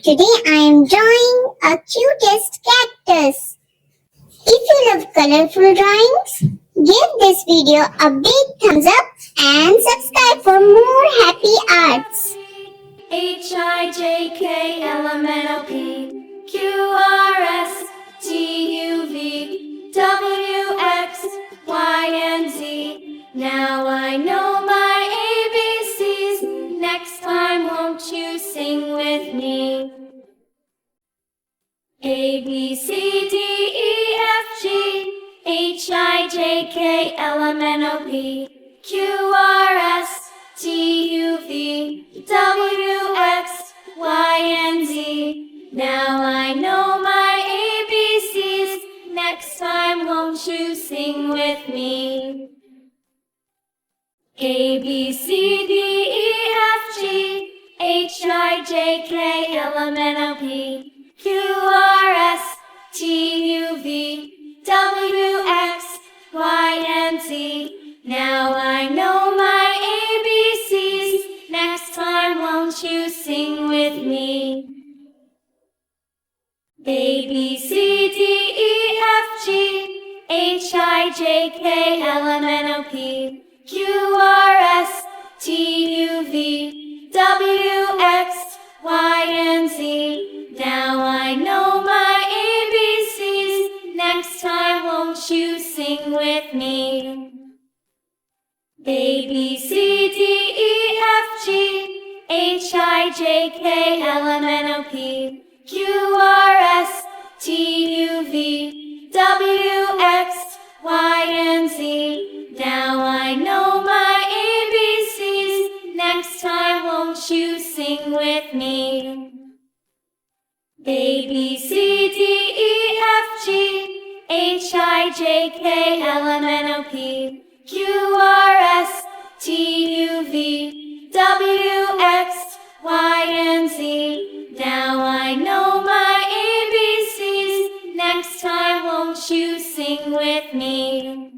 today I am drawing a cutest cactus. If you love colorful drawings, give this video a big thumbs up and subscribe for more happy arts. HIJKLMNOP, Now I know my ABCs. Next time, won't you sing with me? A, B, C, D, E, F, G, H, I, J, K, L, M, N, O, P, Q, R, S, T, U, V, W, X, Y, and Z. Now I know my ABCs. Next time, won't you sing with me? A, B, C, D, E, F, G, H, I, J, K, L, M, N, O, P, Q, R, S, T, U, V, W, X, Y, and Z. Now I know my ABCs. Next time, won't you sing with me? A, B, C, D, E, F, G, H, I, J, K, L, M, N, O, P, Q, R, S, T, U, V, W, X, Y, and Z. Now I know my ABCs. Next time, won't you sing with me? A, B, C, D, E, F, G, H, I, J, K, L, M, N, O, P, Q, R, S, T, U, V, W, X, Y, and Z. Now I know my ABCs. Next time, won't you sing with me? A, B, C, D, E, F, G, H, I, J, K, L, M, N, O, P, Q, R, S, T, U, V, W, X, Y, and Z. Now I know my ABCs. Next time, won't you sing with me?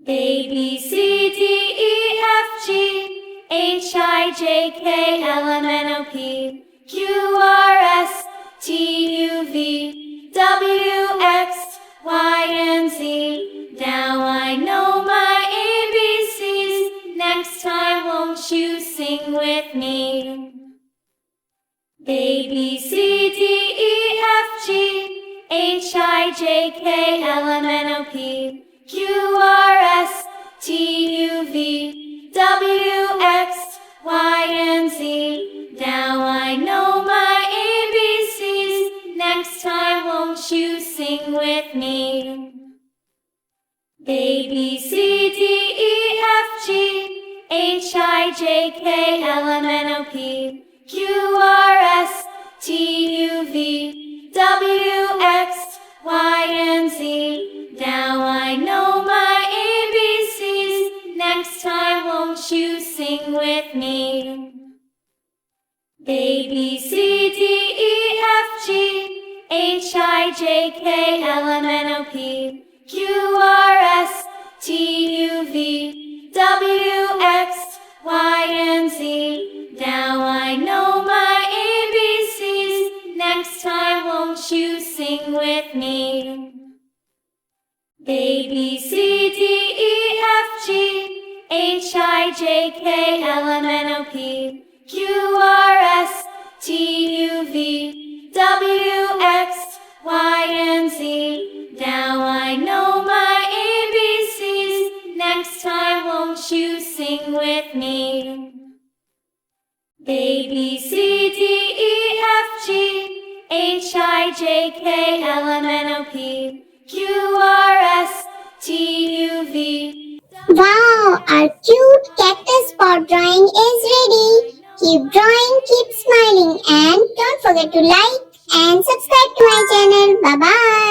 A, B, C, D, E, F, G, H, I, J, K, L, M, N, O, P, Q, R, S, T, U, V, W, X, Y, and Z. Now I know my ABCs. Next time, won't you sing with me? A, B, C, D, E, F, G, H, I, J, K, L, M, N, O, P, Q, R, S, T, U, V, W, X, Y, and Z. Now I know my ABCs. Next time, won't you sing with me? A, B, C, D, E, F, G, H, I, J, K, L, M, N, O, P, Q, R, S, T, U, V, W, X, Y, and Z. Now I know my ABCs. Next time, won't you sing with me? A, B, C, D, E, F, G, H, I, J, K, L, M, N, O, P, Q, R, S, T, U, V, W, X, Y, and Z. Now I know my ABCs. Next time, won't you sing with me? A, B, C, D, E, F, G, H, I, J, K, L, M, N, O, P, Q, R, S, T, U, V, W, X, Y, and Z. Now I know my ABCs. Next time, won't you sing with me? A, B, C, D, E, F, G, H, I, J, K, L, M, N, O, P, Q, R, S, T, U, V. Wow, our cute cactus pot drawing is ready. Keep drawing, keep smiling, and don't forget to like and subscribe to my channel. Bye-bye.